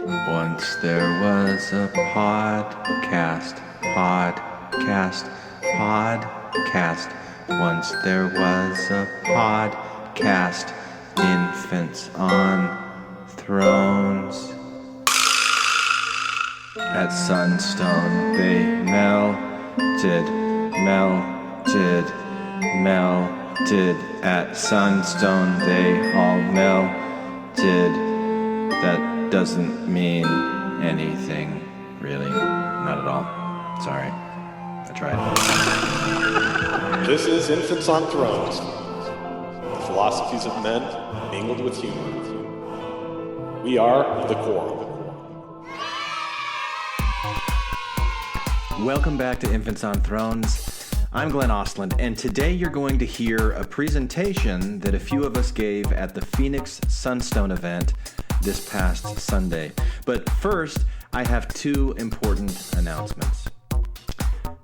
Once there was a podcast. Once there was a podcast. Infants on Thrones. At Sunstone they melted. At Sunstone they all melted. That doesn't mean anything, really. Not at all. Sorry. I tried. This is Infants on Thrones. The philosophies of men mingled with humor. We are the core. Welcome back to Infants on Thrones. I'm Glenn Ostland, and today you're going to hear a presentation that a few of us gave at the Phoenix Sunstone event this past Sunday. But first, I have two important announcements.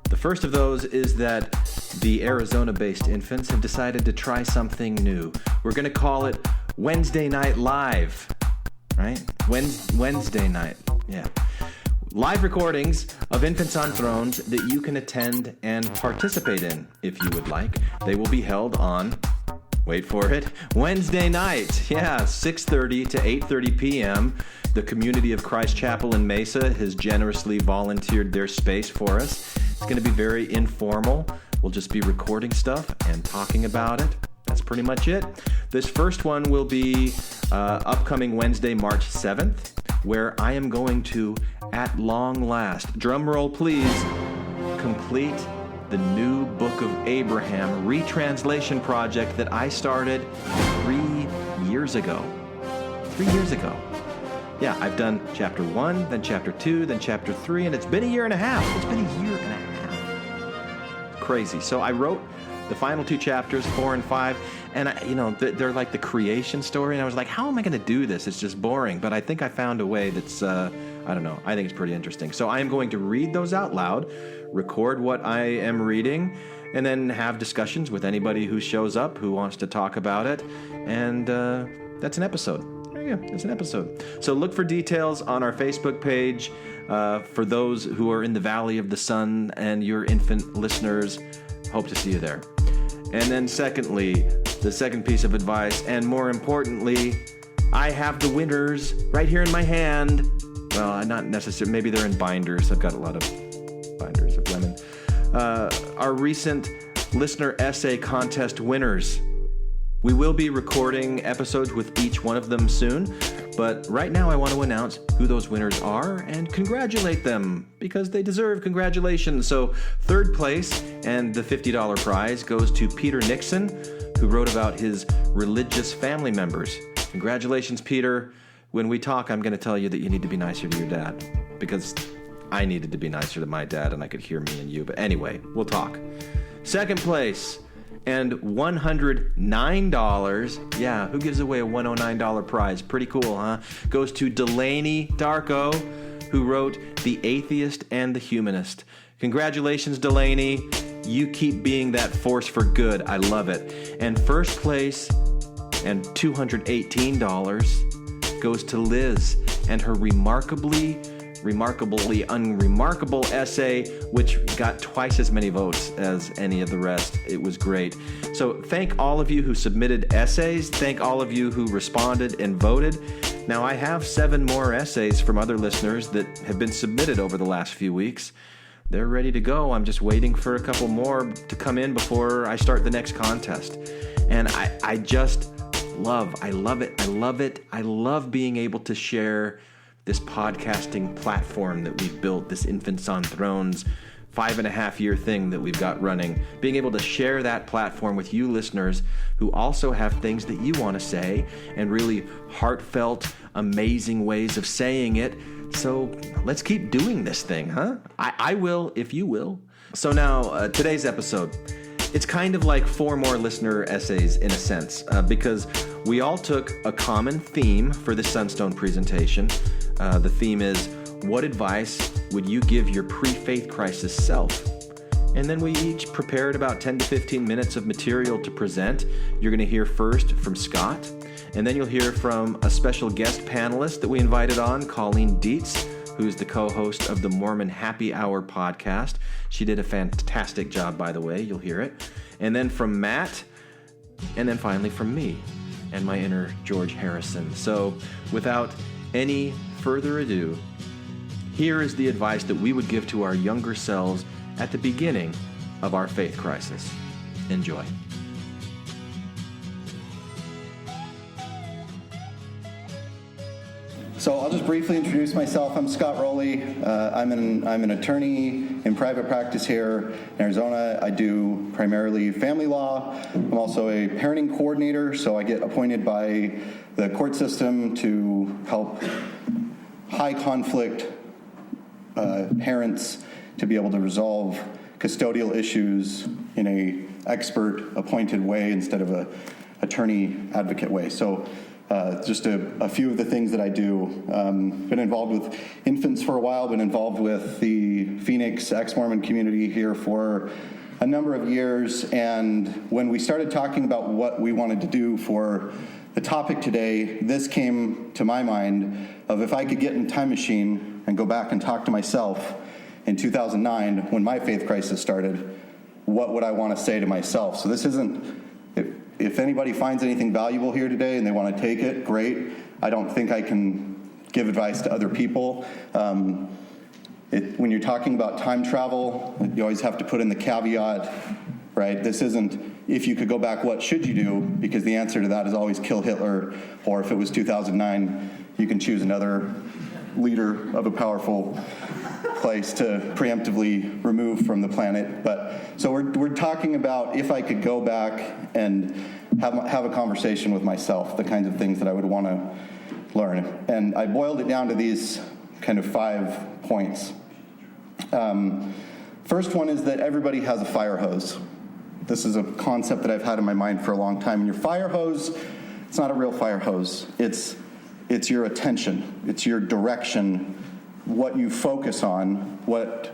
The first of those is that the Arizona-based infants have decided to try something new. We're going to call it Wednesday Night Live, right? Wednesday night, yeah. Live recordings of Infants on Thrones that you can attend and participate in if you would like. They will be held on, wait for it, Wednesday night. Yeah, 6:30 to 8:30 p.m. The community of Christ Chapel in Mesa has generously volunteered their space for us. It's going to be very informal. We'll just be recording stuff and talking about it. That's pretty much it. This first one will be upcoming Wednesday, March 7th, where I am going to, at long last, drum roll please, complete the new Book of Abraham retranslation project that I started 3 years ago. 3 years ago. Yeah, I've done chapter 1, then chapter 2, then chapter 3, and it's been a year and a half. Crazy. So I wrote the final two chapters, 4 and 5, and they're like the creation story, and I was like, how am I going to do this? It's just boring, but I think I found a way that's, I think it's pretty interesting. So I am going to read those out loud, record what I am reading, and then have discussions with anybody who shows up who wants to talk about it, and that's an episode. There you go, it's an episode. So look for details on our Facebook page for those who are in the Valley of the Sun and your infant listeners. Hope to see you there. And then secondly, the second piece of advice, and more importantly, I have the winners right here in my hand. Well, not necessarily. Maybe they're in binders. I've got a lot of binders of lemon. Our recent listener essay contest winners. We will be recording episodes with each one of them soon, but right now I want to announce who those winners are and congratulate them because they deserve congratulations. So third place and the $50 prize goes to Peter Nixon, who wrote about his religious family members. Congratulations, Peter. When we talk, I'm going to tell you that you need to be nicer to your dad because I needed to be nicer to my dad and I could hear me and you. But anyway, we'll talk. Second place and $109. Yeah, who gives away a $109 prize? Pretty cool, huh? Goes to Delaney Darko, who wrote The Atheist and the Humanist. Congratulations, Delaney. You keep being that force for good. I love it. And first place and $218 goes to Liz and her remarkably unremarkable essay, which got twice as many votes as any of the rest. It was great. So thank all of you who submitted essays. Thank all of you who responded and voted. Now I have 7 more essays from other listeners that have been submitted over the last few weeks. They're ready to go. I'm just waiting for a couple more to come in before I start the next contest. And I just love it. I love being able to share this podcasting platform that we've built, this Infants on Thrones 5.5-year thing that we've got running, being able to share that platform with you listeners who also have things that you want to say and really heartfelt, amazing ways of saying it. So let's keep doing this thing, huh? I will if you will. So now, today's episode, it's kind of like 4 more listener essays in a sense, because we all took a common theme for the Sunstone presentation. The theme is, what advice would you give your pre-faith crisis self? And then we each prepared about 10 to 15 minutes of material to present. You're going to hear first from Scott, and then you'll hear from a special guest panelist that we invited on, Colleen Dietz, who's the co-host of the Mormon Happy Hour Podcast. She did a fantastic job, by the way. You'll hear it. And then from Matt, and then finally from me and my inner George Harrison. So without any further ado, here is the advice that we would give to our younger selves at the beginning of our faith crisis. Enjoy. So I'll just briefly introduce myself. I'm Scott Rowley. I'm an attorney in private practice here in Arizona. I do primarily family law. I'm also a parenting coordinator, so I get appointed by the court system to help high conflict parents to be able to resolve custodial issues in a expert appointed way instead of a attorney advocate way. So just a few of the things that I do. Been involved with infants for a while, been involved with the Phoenix ex-Mormon community here for a number of years, and when we started talking about what we wanted to do for the topic today, this came to my mind of if I could get in a time machine and go back and talk to myself in 2009 when my faith crisis started, what would I want to say to myself? So this isn't, if anybody finds anything valuable here today and they want to take it, great. I don't think I can give advice to other people. When you're talking about time travel, you always have to put in the caveat, right? This isn't, if you could go back, what should you do? Because the answer to that is always kill Hitler, or if it was 2009, you can choose another leader of a powerful place to preemptively remove from the planet. But so we're talking about if I could go back and have a conversation with myself, the kinds of things that I would want to learn. And I boiled it down to these kind of 5 points. First one is that everybody has a fire hose. This is a concept that I've had in my mind for a long time. And your fire hose, it's not a real fire hose. It's your attention. It's your direction, what you focus on, what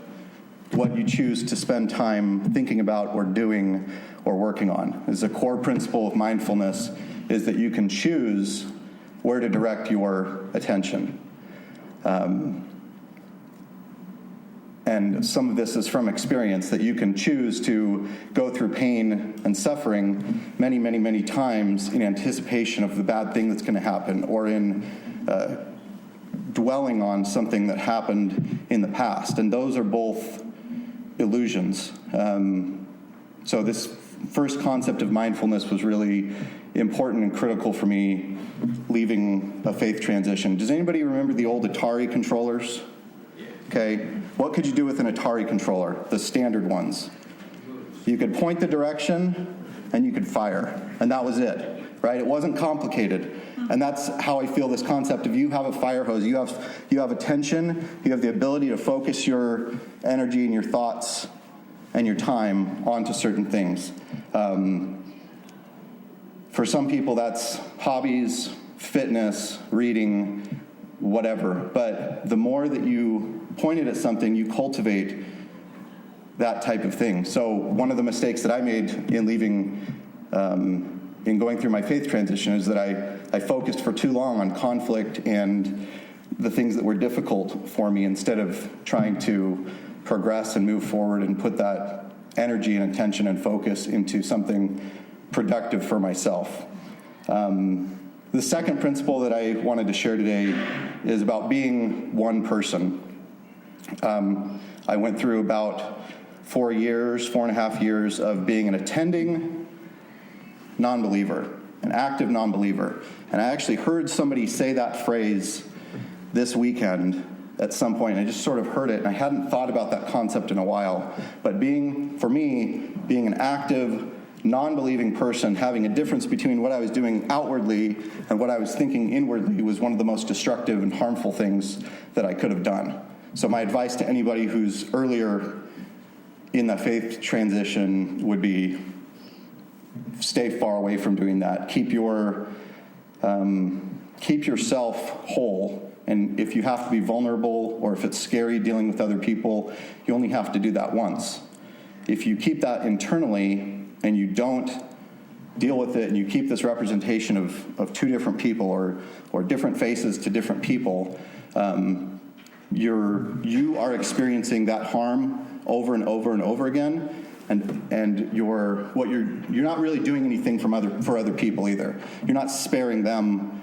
you choose to spend time thinking about or doing or working on. Is a core principle of mindfulness is that you can choose where to direct your attention. And some of this is from experience, that you can choose to go through pain and suffering many, many, many times in anticipation of the bad thing that's going to happen, or in dwelling on something that happened in the past. And those are both illusions. So this first concept of mindfulness was really important and critical for me leaving a faith transition. Does anybody remember the old Atari controllers? Okay, what could you do with an Atari controller? The standard ones. You could point the direction and you could fire, and that was it, right? It wasn't complicated. And that's how I feel this concept of you have a fire hose, you have attention, you have the ability to focus your energy and your thoughts and your time onto certain things. For some people that's hobbies, fitness, reading, whatever. But the more that you point it at something, you cultivate that type of thing. So one of the mistakes that I made in leaving, in going through my faith transition, is that I focused for too long on conflict and the things that were difficult for me, instead of trying to progress and move forward and put that energy and attention and focus into something productive for myself. The second principle that I wanted to share today is about being one person. I went through about 4.5 years of being an attending non-believer, an active non-believer. And I actually heard somebody say that phrase this weekend at some point. I just sort of heard it, and I hadn't thought about that concept in a while. But for me, being an active non-believing person, having a difference between what I was doing outwardly and what I was thinking inwardly, was one of the most destructive and harmful things that I could have done. So my advice to anybody who's earlier in the faith transition would be stay far away from doing that. Keep yourself whole. And if you have to be vulnerable, or if it's scary dealing with other people, you only have to do that once. if you keep that internally and you don't deal with it, and you keep this representation of two different people or different faces to different people, you are experiencing that harm over and over and over again, and you're not really doing anything for other people either. You're not sparing them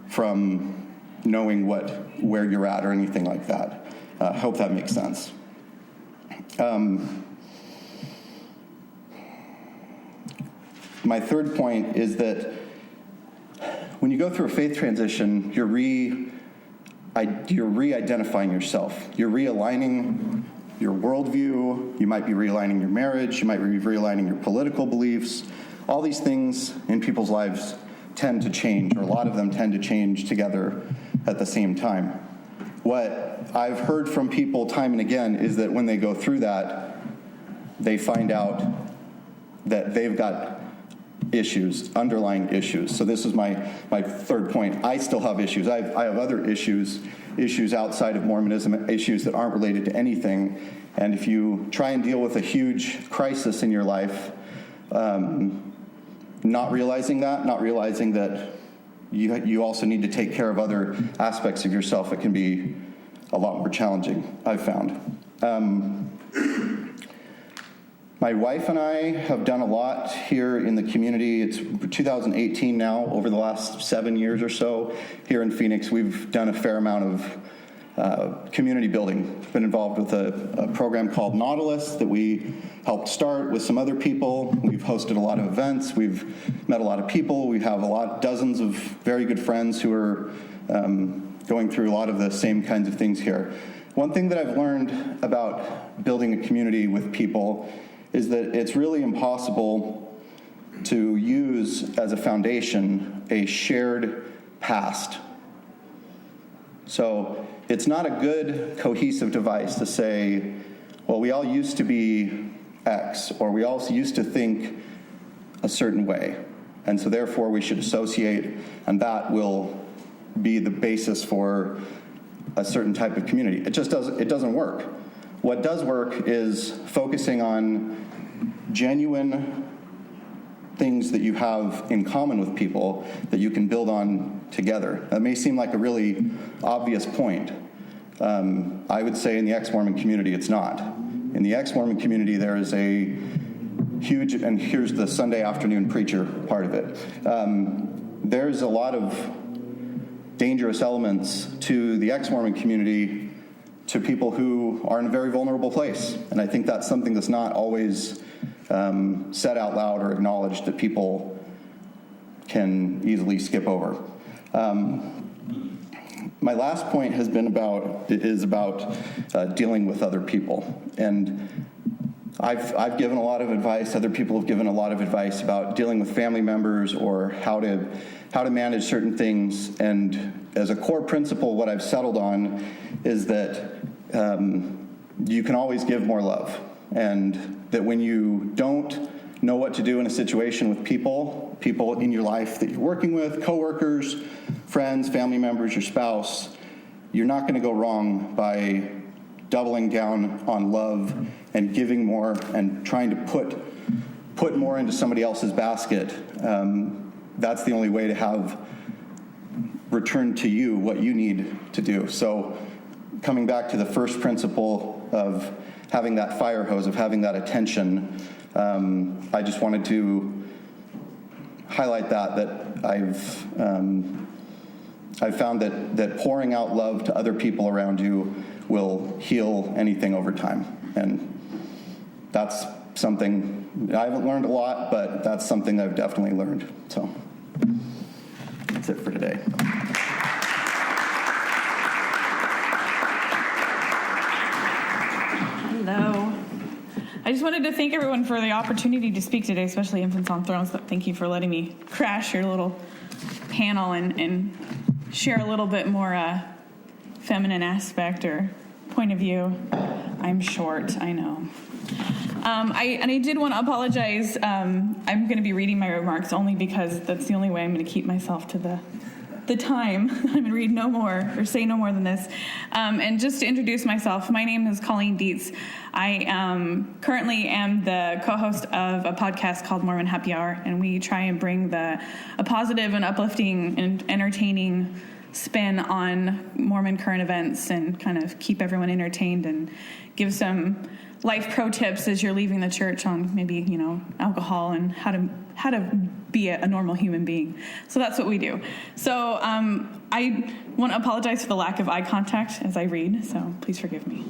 from knowing where you're at or anything like that. I hope that makes sense. My third point is that when you go through a faith transition, you're re-identifying yourself. You're realigning your worldview. You might be realigning your marriage. You might be realigning your political beliefs. All these things in people's lives tend to change, or a lot of them tend to change together at the same time. What I've heard from people time and again is that when they go through that, they find out that they've got issues, underlying issues. So this is my third point. I still have issues. I have other issues outside of Mormonism, issues that aren't related to anything. And if you try and deal with a huge crisis in your life, not realizing that you also need to take care of other aspects of yourself, it can be a lot more challenging, I've found. My wife and I have done a lot here in the community. It's 2018 now. Over the last 7 years or so here in Phoenix, we've done a fair amount of community building. We've been involved with a program called Nautilus that we helped start with some other people. We've hosted a lot of events. We've met a lot of people. We have dozens of very good friends who are going through a lot of the same kinds of things here. One thing that I've learned about building a community with people is that it's really impossible to use as a foundation a shared past. So it's not a good cohesive device to say, well, we all used to be X, or we all used to think a certain way, and so therefore we should associate, and that will be the basis for a certain type of community. It doesn't work. What does work is focusing on genuine things that you have in common with people that you can build on together. That may seem like a really obvious point. I would say in the ex-Mormon community, it's not. In the ex-Mormon community, there is a huge, and here's the Sunday afternoon preacher part of it. There's a lot of dangerous elements to the ex-Mormon community, to people who are in a very vulnerable place. And I think that's something that's not always said out loud or acknowledged, that people can easily skip over. My last point is about dealing with other people. And I've given a lot of advice. Other people have given a lot of advice about dealing with family members or how to manage certain things. And as a core principle, what I've settled on is that you can always give more love. And that when you don't know what to do in a situation with people in your life that you're working with, coworkers, friends, family members, your spouse, you're not going to go wrong by doubling down on love and giving more and trying to put more into somebody else's basket. That's the only way to have return to you what you need to do. So coming back to the first principle of having that fire hose, of having that attention, I just wanted to highlight that I've found that pouring out love to other people around you will heal anything over time. And that's something I haven't learned a lot, but that's something I've definitely learned. So that's it for today. Hello. I just wanted to thank everyone for the opportunity to speak today, especially Infants on Thrones. Thank you for letting me crash your little panel and share a little bit more feminine aspect or point of view. I'm short, I know. I did want to apologize. I'm going to be reading my remarks only because that's the only way I'm going to keep myself to the the time. I'm going to read no more or say no more than this. And just to introduce myself, my name is Colleen Dietz. I currently am the co-host of a podcast called Mormon Happy Hour, and we try and bring a positive and uplifting and entertaining spin on Mormon current events and kind of keep everyone entertained and give some life pro tips as you're leaving the church on maybe, alcohol and how to be a normal human being. So that's what we do. So I want to apologize for the lack of eye contact as I read, so please forgive me.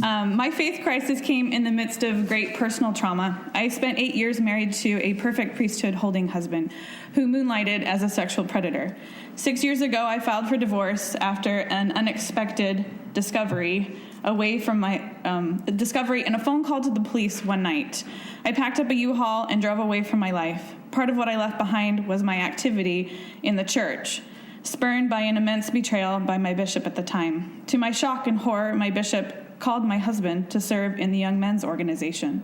My faith crisis came in the midst of great personal trauma. I spent 8 years married to a perfect priesthood-holding husband who moonlighted as a sexual predator. 6 years ago, I filed for divorce after an unexpected discovery and a phone call to the police one night. I packed up a U-Haul and drove away from my life. Part of what I left behind was my activity in the church, spurned by an immense betrayal by my bishop at the time. To my shock and horror, my bishop called my husband to serve in the young men's organization.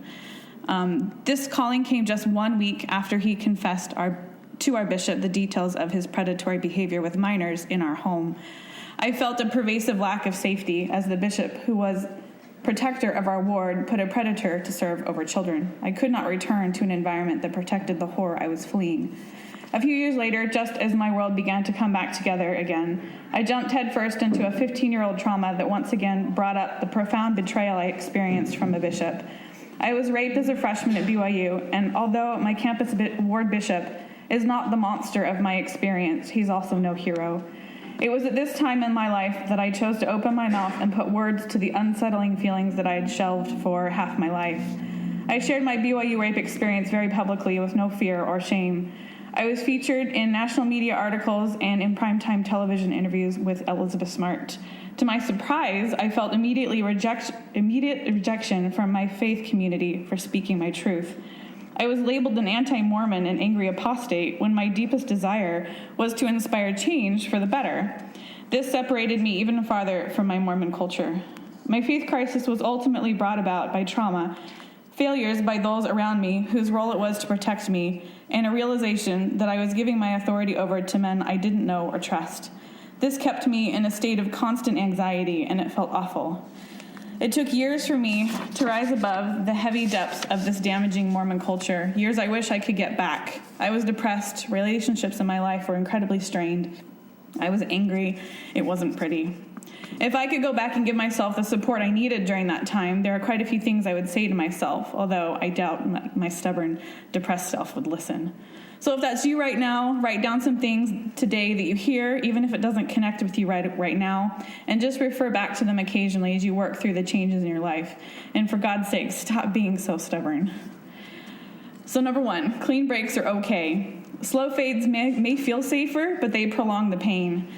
This calling came just 1 week after he confessed to our bishop the details of his predatory behavior with minors in our home. I felt a pervasive lack of safety as the bishop, who was protector of our ward, put a predator to serve over children. I could not return to an environment that protected the horror I was fleeing. A few years later, just as my world began to come back together again, I jumped headfirst into a 15-year-old trauma that once again brought up the profound betrayal I experienced from a bishop. I was raped as a freshman at BYU, and although my campus ward bishop is not the monster of my experience, he's also no hero. It was at this time in my life that I chose to open my mouth and put words to the unsettling feelings that I had shelved for half my life. I shared my BYU rape experience very publicly with no fear or shame. I was featured in national media articles and in primetime television interviews with Elizabeth Smart. To my surprise, I felt immediate rejection from my faith community for speaking my truth. I was labeled an anti-Mormon and angry apostate when my deepest desire was to inspire change for the better. This separated me even farther from my Mormon culture. My faith crisis was ultimately brought about by trauma, failures by those around me whose role it was to protect me, and a realization that I was giving my authority over to men I didn't know or trust. This kept me in a state of constant anxiety, and it felt awful. It took years for me to rise above the heavy depths of this damaging Mormon culture, years I wish I could get back. I was depressed. Relationships in my life were incredibly strained. I was angry. It wasn't pretty. If I could go back and give myself the support I needed during that time, there are quite a few things I would say to myself, although I doubt my stubborn, depressed self would listen. So if that's you right now, write down some things today that you hear, even if it doesn't connect with you right now, and just refer back to them occasionally as you work through the changes in your life. And for God's sake, stop being so stubborn. So number 1, clean breaks are okay. Slow fades may feel safer, but they prolong the pain.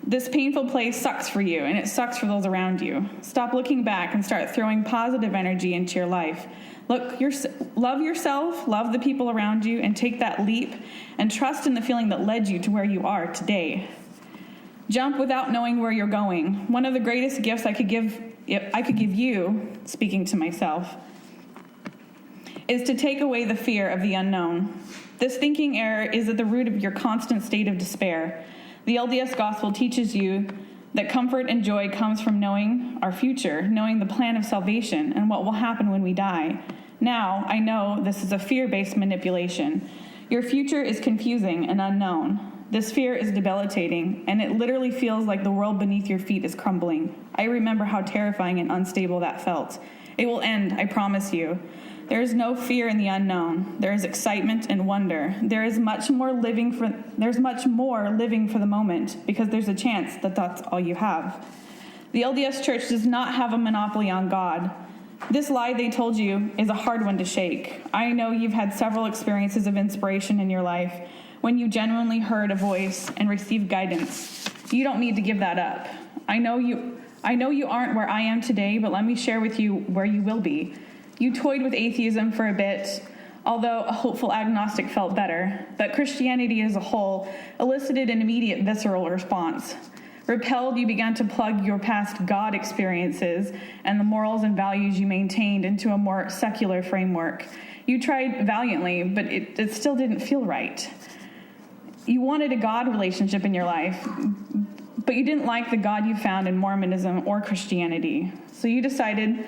This painful place sucks for you, and it sucks for those around you. Stop looking back and start throwing positive energy into your life. Love yourself, love the people around you, and take that leap and trust in the feeling that led you to where you are today. Jump without knowing where you're going. One of the greatest gifts I could give you, speaking to myself, is to take away the fear of the unknown. This thinking error is at the root of your constant state of despair. The LDS gospel teaches you that comfort and joy comes from knowing our future, knowing the plan of salvation and what will happen when we die. Now, I know this is a fear-based manipulation. Your future is confusing and unknown. This fear is debilitating, and it literally feels like the world beneath your feet is crumbling. I remember how terrifying and unstable that felt. It will end, I promise you. There is no fear in the unknown. There is excitement and wonder. There's much more living for the moment, because there's a chance that that's all you have. The LDS Church does not have a monopoly on God. This lie they told you is a hard one to shake. I know you've had several experiences of inspiration in your life when you genuinely heard a voice and received guidance. You don't need to give that up. I know you aren't where I am today, but let me share with you where you will be. You toyed with atheism for a bit, although a hopeful agnostic felt better. But Christianity as a whole elicited an immediate visceral response. Repelled, you began to plug your past God experiences and the morals and values you maintained into a more secular framework. You tried valiantly, but it still didn't feel right. You wanted a God relationship in your life, but you didn't like the God you found in Mormonism or Christianity. So you decided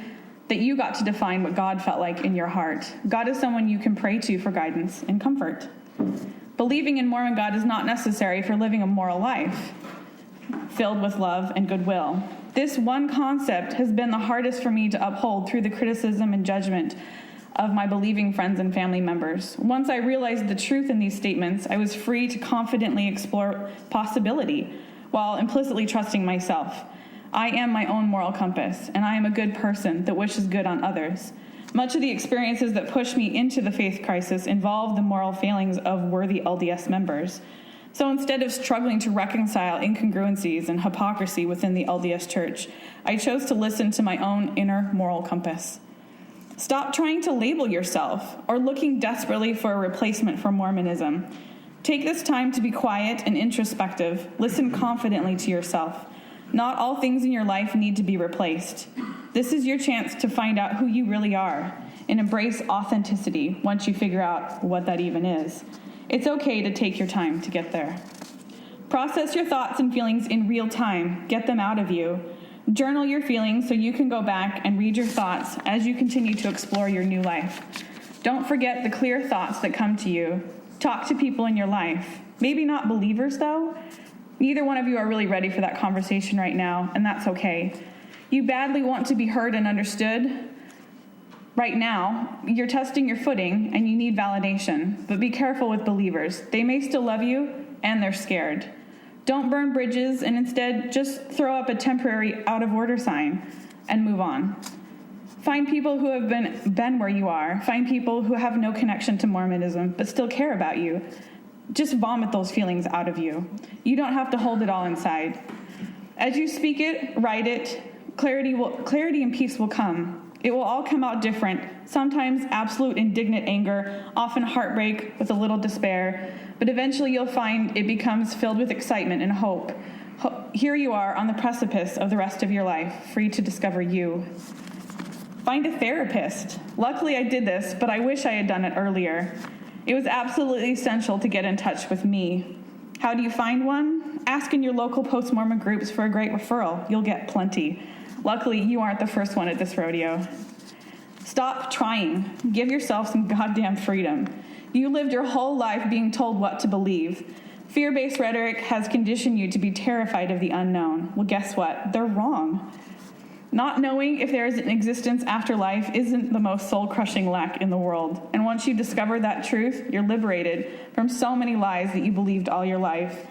that you got to define what God felt like in your heart. God is someone you can pray to for guidance and comfort. Believing in Mormon God is not necessary for living a moral life filled with love and goodwill. This one concept has been the hardest for me to uphold through the criticism and judgment of my believing friends and family members. Once I realized the truth in these statements, I was free to confidently explore possibility while implicitly trusting myself. I am my own moral compass, and I am a good person that wishes good on others. Much of the experiences that pushed me into the faith crisis involved the moral failings of worthy LDS members. So instead of struggling to reconcile incongruencies and hypocrisy within the LDS Church, I chose to listen to my own inner moral compass. Stop trying to label yourself or looking desperately for a replacement for Mormonism. Take this time to be quiet and introspective. Listen confidently to yourself. Not all things in your life need to be replaced. This is your chance to find out who you really are and embrace authenticity once you figure out what that even is. It's okay to take your time to get there. Process your thoughts and feelings in real time. Get them out of you. Journal your feelings so you can go back and read your thoughts as you continue to explore your new life. Don't forget the clear thoughts that come to you. Talk to people in your life. Maybe not believers, though. Neither one of you are really ready for that conversation right now, and that's okay. You badly want to be heard and understood. Right now, you're testing your footing and you need validation, but be careful with believers. They may still love you and they're scared. Don't burn bridges and instead just throw up a temporary out of order sign and move on. Find people who have been where you are. Find people who have no connection to Mormonism but still care about you. Just vomit those feelings out of you. You don't have to hold it all inside. As you speak it, write it, clarity and peace will come. It will all come out different, sometimes absolute indignant anger, often heartbreak with a little despair, but eventually you'll find it becomes filled with excitement and hope. Here you are on the precipice of the rest of your life, free to discover you. Find a therapist. Luckily I did this, but I wish I had done it earlier. It was absolutely essential to get in touch with me. How do you find one? Ask in your local post-Mormon groups for a great referral. You'll get plenty. Luckily, you aren't the first one at this rodeo. Stop trying. Give yourself some goddamn freedom. You lived your whole life being told what to believe. Fear-based rhetoric has conditioned you to be terrified of the unknown. Well, guess what? They're wrong. Not knowing if there is an existence after life isn't the most soul-crushing lack in the world. And once you discover that truth, you're liberated from so many lies that you believed all your life.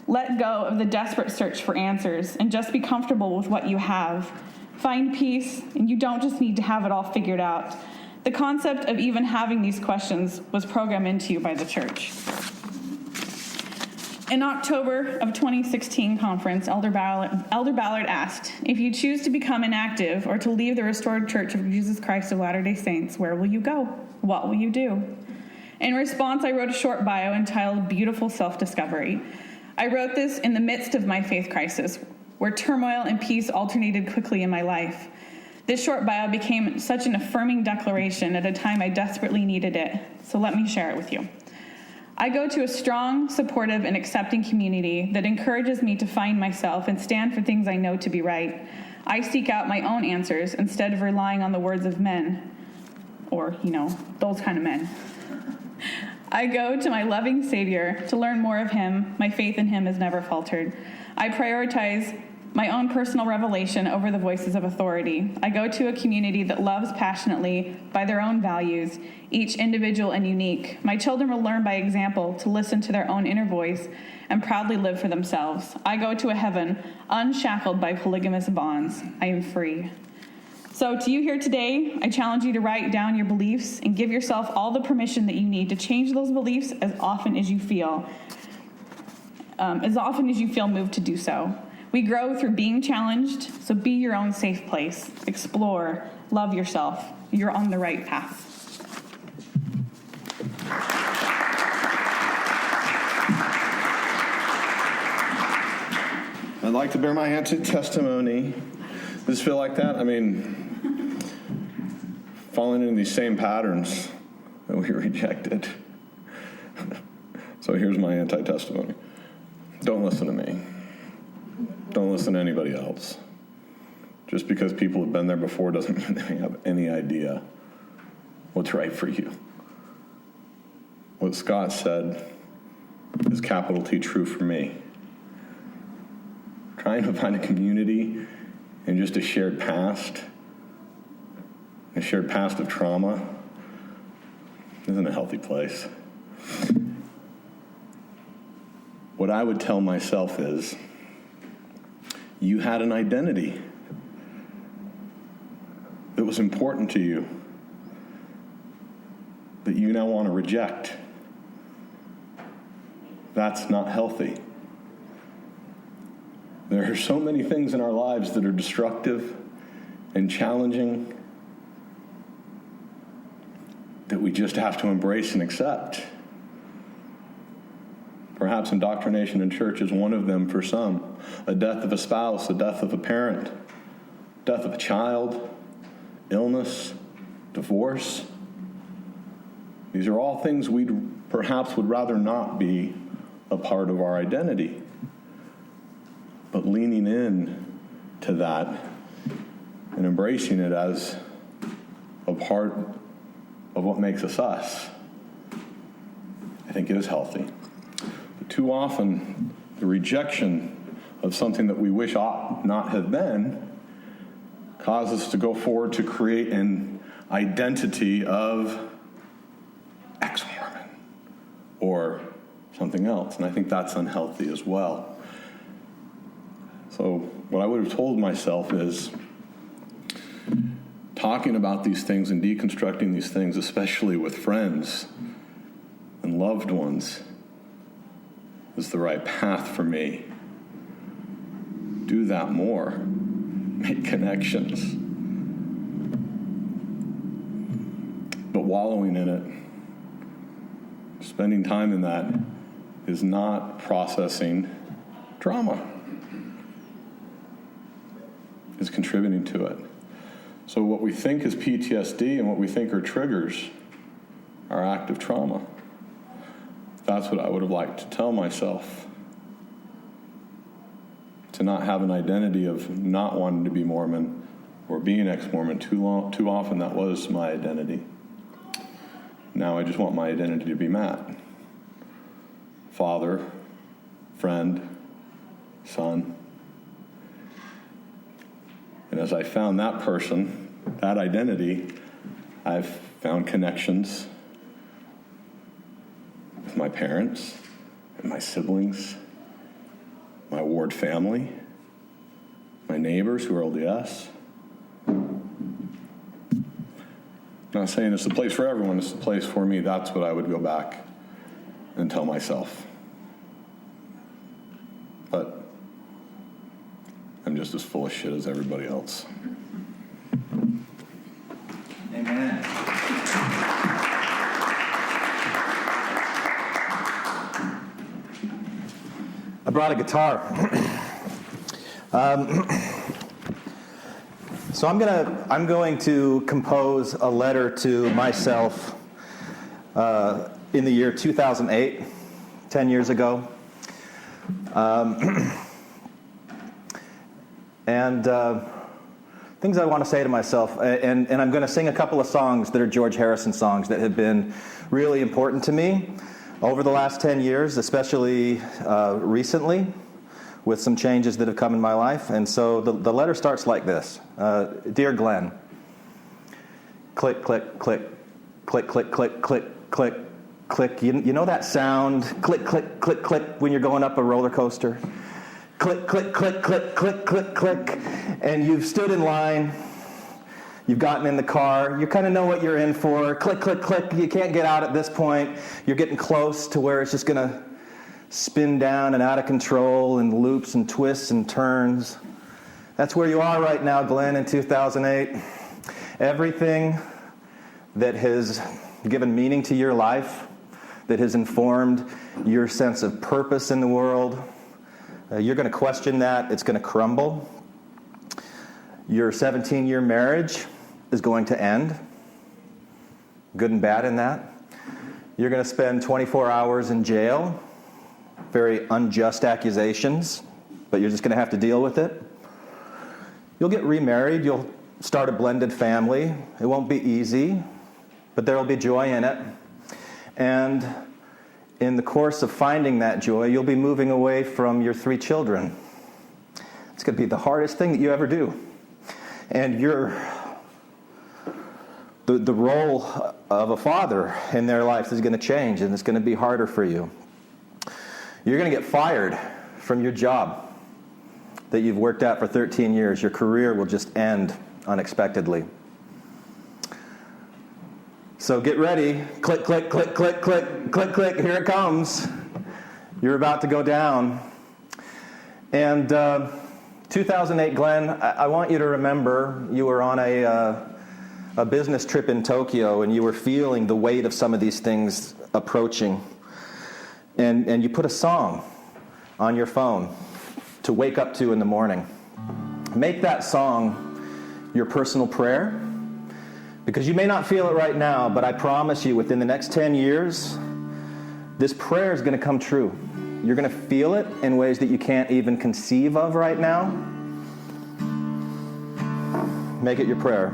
Let go of the desperate search for answers and just be comfortable with what you have. Find peace, and you don't just need to have it all figured out. The concept of even having these questions was programmed into you by the church. In October of 2016 conference, Elder Ballard asked, if you choose to become inactive or to leave the restored Church of Jesus Christ of Latter-day Saints, where will you go? What will you do? In response, I wrote a short bio entitled Beautiful Self-Discovery. I wrote this in the midst of my faith crisis, where turmoil and peace alternated quickly in my life. This short bio became such an affirming declaration at a time I desperately needed it, so let me share it with you. I go to a strong, supportive, and accepting community that encourages me to find myself and stand for things I know to be right. I seek out my own answers instead of relying on the words of men, or, those kind of men. I go to my loving Savior to learn more of Him. My faith in Him has never faltered. I prioritize my own personal revelation over the voices of authority. I go to a community that loves passionately by their own values, each individual and unique. My children will learn by example to listen to their own inner voice and proudly live for themselves. I go to a heaven unshackled by polygamous bonds. I am free. So to you here today, I challenge you to write down your beliefs and give yourself all the permission that you need to change those beliefs as often as you feel moved to do so. We grow through being challenged, so be your own safe place. Explore, love yourself. You're on the right path. I'd like to bear my hand to testimony. Does it feel like that? Falling into these same patterns that we rejected. So here's my anti-testimony. Don't listen to me. Don't listen to anybody else. Just because people have been there before doesn't mean they have any idea what's right for you. What Scott said is capital T true for me. Trying to find a community in just a shared past of trauma isn't a healthy place. What I would tell myself is, you had an identity that was important to you that you now want to reject. That's not healthy. There are so many things in our lives that are destructive and challenging that we just have to embrace and accept. Perhaps indoctrination in church is one of them for some. A death of a spouse, a death of a parent, death of a child, illness, divorce. These are all things we perhaps would rather not be a part of our identity. But leaning in to that and embracing it as a part of what makes us us, I think is healthy. But too often, the rejection of something that we wish ought not have been causes us to go forward to create an identity of ex-Mormon or something else. And I think that's unhealthy as well. So what I would have told myself is, talking about these things and deconstructing these things, especially with friends and loved ones, is the right path for me. Do that more. Make connections. But wallowing in it, spending time in that, is not processing trauma. Is contributing to it. So what we think is PTSD and what we think are triggers are active trauma. That's what I would have liked to tell myself. To not have an identity of not wanting to be Mormon or being ex-Mormon too often that was my identity. Now I just want my identity to be Matt. Father, friend, son. And as I found that person, that identity, I've found connections with my parents and my siblings, my ward family, my neighbors who are LDS. I'm not saying it's the place for everyone, it's the place for me. That's what I would go back and tell myself. But I'm just as full of shit as everybody else. Amen. I brought a guitar. So I'm going to compose a letter to myself in the year 2008, 10 years ago. And things I want to say to myself, and I'm going to sing a couple of songs that are George Harrison songs that have been really important to me over the last 10 years, especially recently, with some changes that have come in my life. And so the letter starts like this. Dear Glenn, click, click, click, click, click, click, click, click, click. You know that sound? Click, click, click, click when you're going up a roller coaster? Click, click, click, click, click, click, click. And you've stood in line. You've gotten in the car. You kind of know what you're in for. Click, click, click. You can't get out at this point. You're getting close to where it's just going to spin down and out of control and loops and twists and turns. That's where you are right now, Glenn, in 2008. Everything that has given meaning to your life, that has informed your sense of purpose in the world, you're going to question that. It's going to crumble. Your 17-year marriage is going to end. Good and bad in that. You're going to spend 24 hours in jail. Very unjust accusations, but you're just going to have to deal with it. You'll get remarried. You'll start a blended family. It won't be easy, but there will be joy in it. And in the course of finding that joy, you'll be moving away from your 3 children. It's going to be the hardest thing that you ever do. And the role of a father in their lives is going to change, and it's going to be harder for you. You're going to get fired from your job that you've worked at for 13 years. Your career will just end unexpectedly. So get ready. Click, click, click, click, click, click, click. Here it comes. You're about to go down. And 2008, Glenn, I want you to remember you were on a business trip in Tokyo, and you were feeling the weight of some of these things approaching. And you put a song on your phone to wake up to in the morning. Make that song your personal prayer, because you may not feel it right now, but I promise you within the next 10 years, this prayer is going to come true. You're going to feel it in ways that you can't even conceive of right now. Make it your prayer.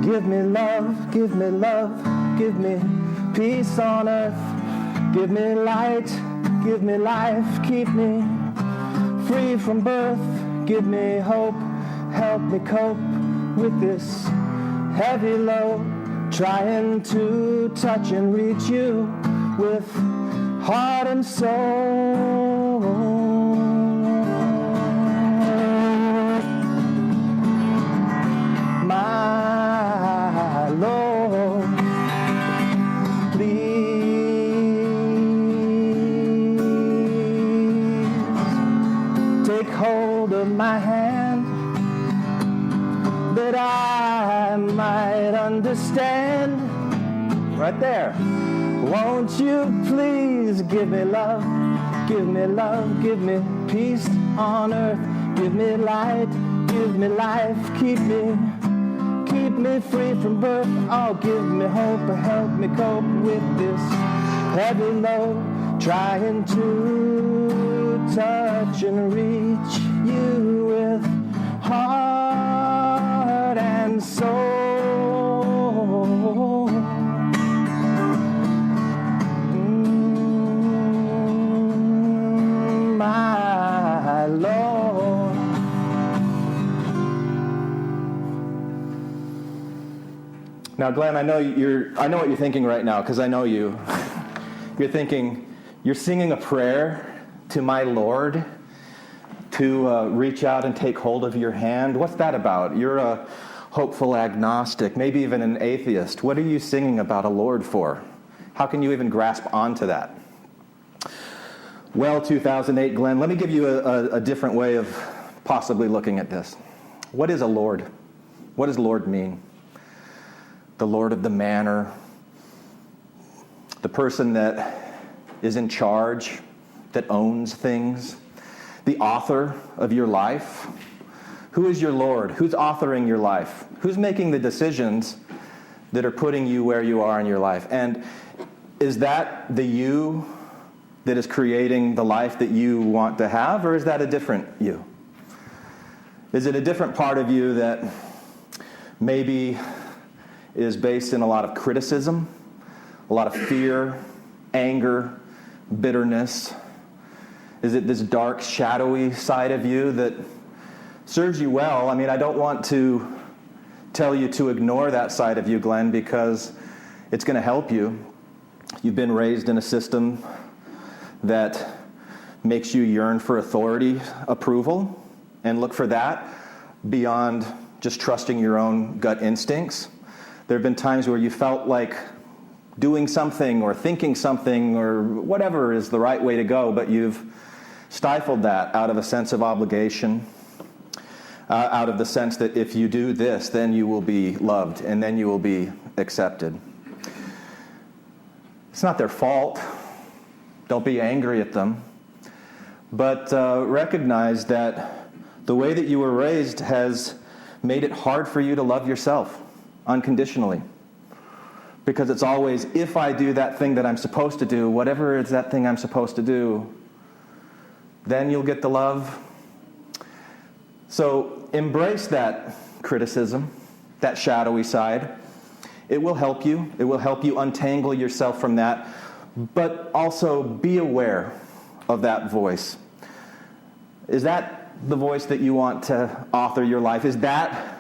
Give me love, give me love, give me peace on earth. Give me light, give me life, keep me free from birth. Give me hope, help me cope with this heavy load. Trying to touch and reach you with heart and soul. My Lord, please take hold of my hand that I might understand. Right there. Won't you please give me love, give me love, give me peace on earth, give me light, give me life, keep me free from birth. Oh, give me hope, help me cope with this heavy load. Trying to touch and reach you with heart and soul. My Lord. Now, Glenn, I know what you're thinking right now, because I know you. You're thinking, you're singing a prayer to my Lord to reach out and take hold of your hand. What's that about? You're a hopeful agnostic, maybe even an atheist. What are you singing about a Lord for? How can you even grasp onto that? Well, 2008, Glenn, let me give you a different way of possibly looking at this. What is a Lord? What does Lord mean? The Lord of the manor, the person that is in charge, that owns things, the author of your life. Who is your Lord? Who's authoring your life? Who's making the decisions that are putting you where you are in your life? And is that the you that is creating the life that you want to have, or is that a different you? Is it a different part of you that maybe is based in a lot of criticism, a lot of fear, anger, bitterness? Is it this dark, shadowy side of you that serves you well? I mean, I don't want to tell you to ignore that side of you, Glenn, because it's going to help you. You've been raised in a system that makes you yearn for authority, approval, and look for that beyond just trusting your own gut instincts. There have been times where you felt like doing something or thinking something or whatever is the right way to go, but you've stifled that out of a sense of obligation, out of the sense that if you do this, then you will be loved and then you will be accepted. It's not their fault. Don't be angry at them. But recognize that the way that you were raised has made it hard for you to love yourself unconditionally. Because it's always, if I do that thing that I'm supposed to do, whatever is that thing I'm supposed to do, then you'll get the love. So embrace that criticism, that shadowy side. It will help you. It will help you untangle yourself from that. But also be aware of that voice. Is that the voice that you want to author your life? Is that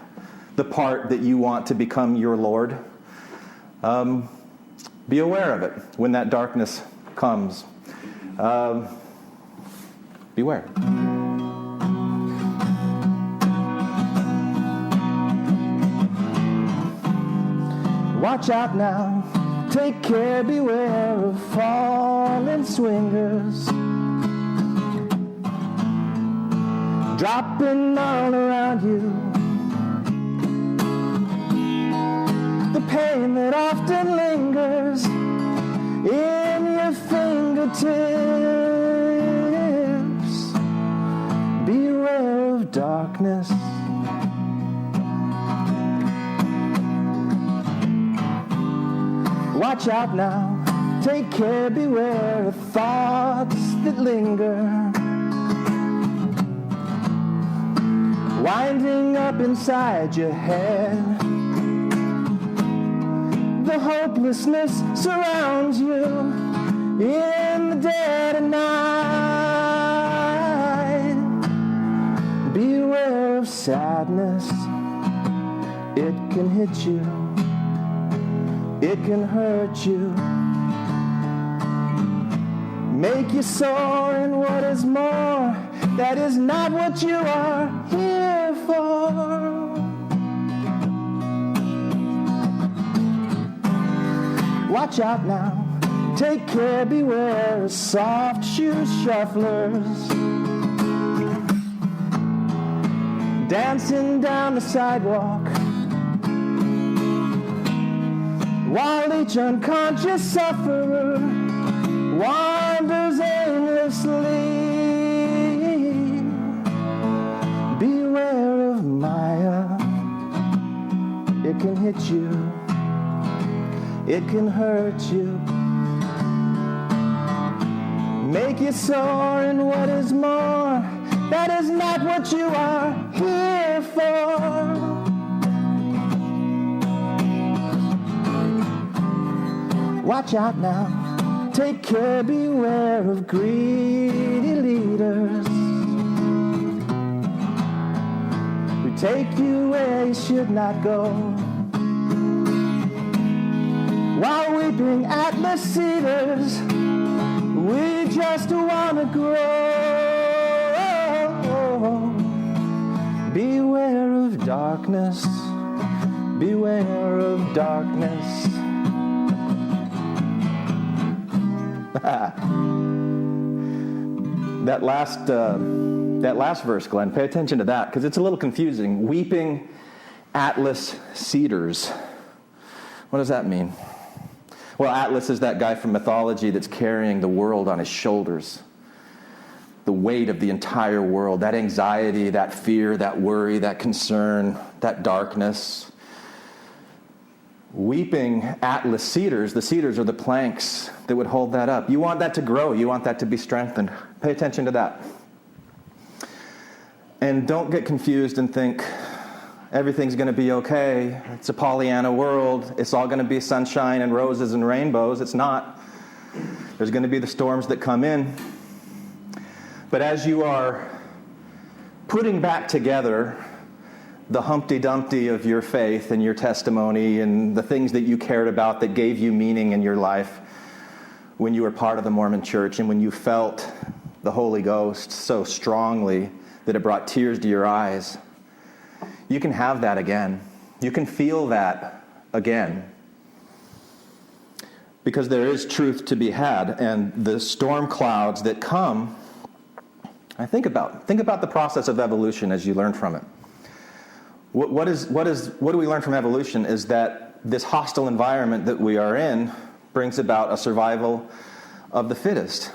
the part that you want to become your Lord? Be aware of it when that darkness comes. Beware. Watch out now, take care, beware of fallen swingers, dropping all around you. The pain that often lingers in your fingertips. Beware of darkness. Watch out now, take care, beware of thoughts that linger, winding up inside your head. The hopelessness surrounds you in the dead of night. Beware of sadness, it can hit you. It can hurt you, make you sore, and what is more, that is not what you are here for. Watch out now, take care, beware of soft shoe shufflers, dancing down the sidewalk, while each unconscious sufferer wanders aimlessly. Beware of Maya, it can hit you, it can hurt you, make you sore, and what is more, that is not what you are here for. Watch out now, take care, beware of greedy leaders who take you where you should not go, while weeping Atlas cedars, we just want to grow. Beware of darkness, beware of darkness. That last verse, Glenn, pay attention to that, because it's a little confusing. Weeping Atlas cedars. What does that mean? Well, Atlas is that guy from mythology that's carrying the world on his shoulders. The weight of the entire world, that anxiety, that fear, that worry, that concern, that darkness. Weeping Atlas cedars, the cedars are the planks that would hold that up. You want that to grow. You want that to be strengthened. Pay attention to that. And don't get confused and think everything's going to be okay. It's a Pollyanna world. It's all going to be sunshine and roses and rainbows. It's not. There's going to be the storms that come in. But as you are putting back together the Humpty Dumpty of your faith and your testimony and the things that you cared about that gave you meaning in your life when you were part of the Mormon Church and when you felt the Holy Ghost so strongly that it brought tears to your eyes, you can have that again. You can feel that again. Because there is truth to be had, and the storm clouds that come, think about the process of evolution as you learn from it. What do we learn from evolution is that this hostile environment that we are in brings about a survival of the fittest.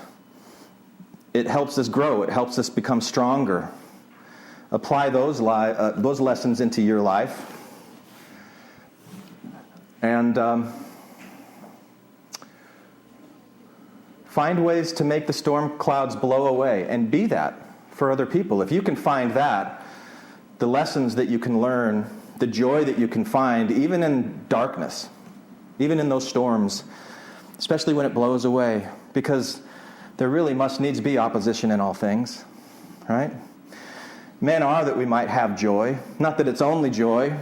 It helps us grow. It helps us become stronger. Apply those lessons into your life, and Find ways to make the storm clouds blow away, and be that for other people. If you can find that, the lessons that you can learn, the joy that you can find, even in darkness, even in those storms, especially when it blows away, because there really must needs be opposition in all things, right? Men are that we might have joy. Not that it's only joy,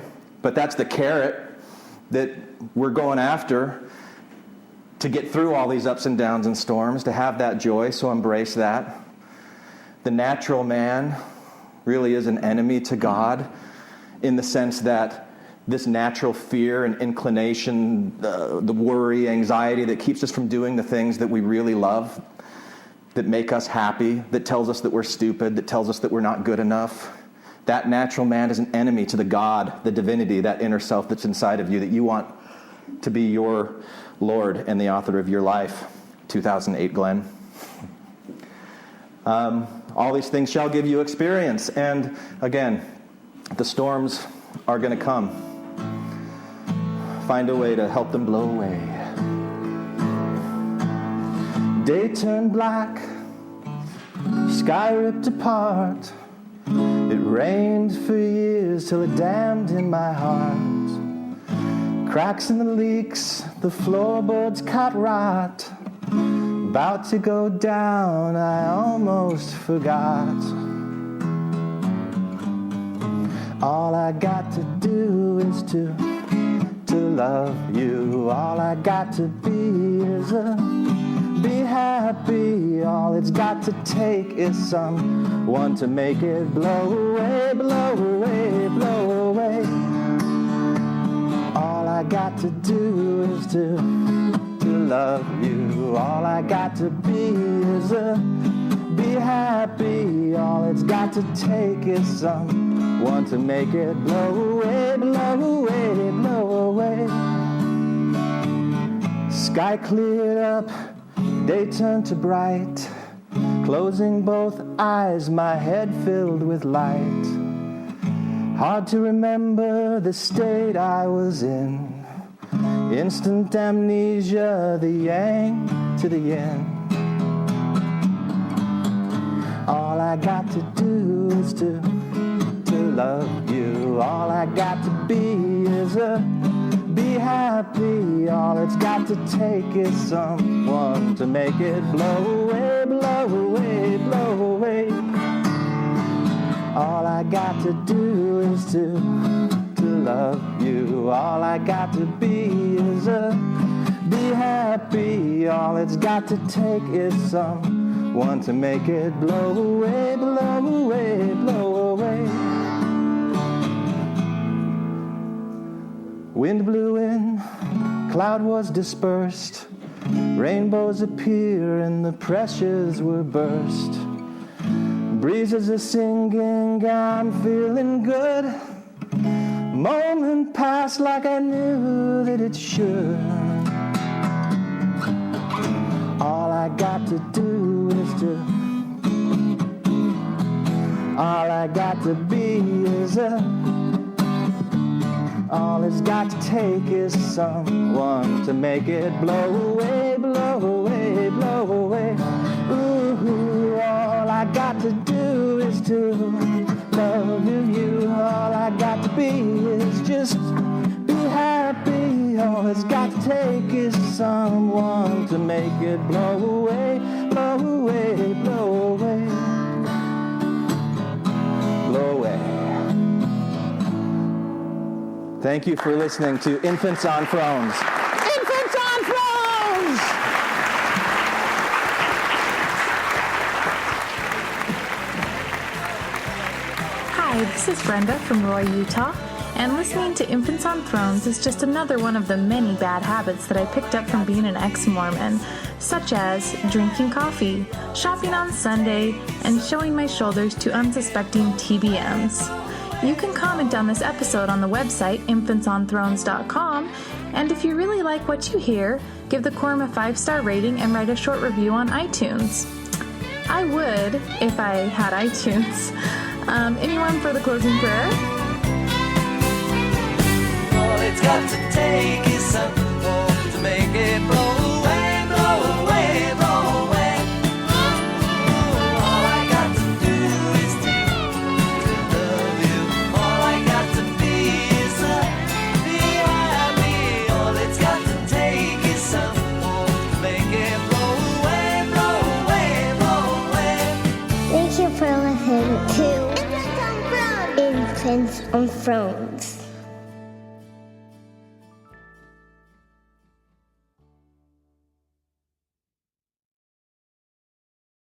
but that's the carrot that we're going after to get through all these ups and downs and storms, to have that joy, so embrace that. The natural man really is an enemy to God in the sense that this natural fear and inclination, the worry, anxiety that keeps us from doing the things that we really love, that make us happy, that tells us that we're stupid, that tells us that we're not good enough. That natural man is an enemy to the God, the divinity, that inner self that's inside of you, that you want to be your Lord and the author of your life. 2008, Glenn. All these things shall give you experience. And again, the storms are going to come. Find a way to help them blow away. Day turned black, sky ripped apart. It rained for years till it dammed in my heart. Cracks in the leaks, the floorboards caught rot. About to go down, I almost forgot. All I got to do is to love you. All I got to be is be happy. All it's got to take is someone to make it blow away, blow away, blow away. All I got to do is to love you. All I got to be is be happy. All it's got to take is someone to make it blow away, blow away, blow away. Sky cleared up, day turned to bright. Closing both eyes, my head filled with light. Hard to remember the state I was in. Instant amnesia, the yang to the yin. All I got to do is to love you. All I got to be is be happy. All it's got to take is someone to make it blow away, blow away, blow away. All I got to do is to love you. All I got to be is be happy. All it's got to take is someone to make it blow away, blow away, blow away. Wind blew in, cloud was dispersed. Rainbows appear and the pressures were burst. Breezes are singing, I'm feeling good. Moment passed like I knew that it should. All I got to do is all I got to be is all it's got to take is someone to make it blow away, blow away, blow away. Ooh, all I got to do is to love you. All I got to be is just be happy. All it's got to take is someone to make it blow away, blow away, blow away, blow away. Thank you for listening to Infants on Thrones. Infants on Thrones! Hi, this is Brenda from Roy, Utah, and listening to Infants on Thrones is just another one of the many bad habits that I picked up from being an ex-Mormon, such as drinking coffee, shopping on Sunday, and showing my shoulders to unsuspecting TBMs. You can comment on this episode on the website, infantsonthrones.com, and if you really like what you hear, give the Quorum a 5-star rating and write a short review on iTunes. I would, if I had iTunes. Anyone for the closing prayer? All it's got to take is someone to make it blow away, blow away, blow away. Infants on Thrones.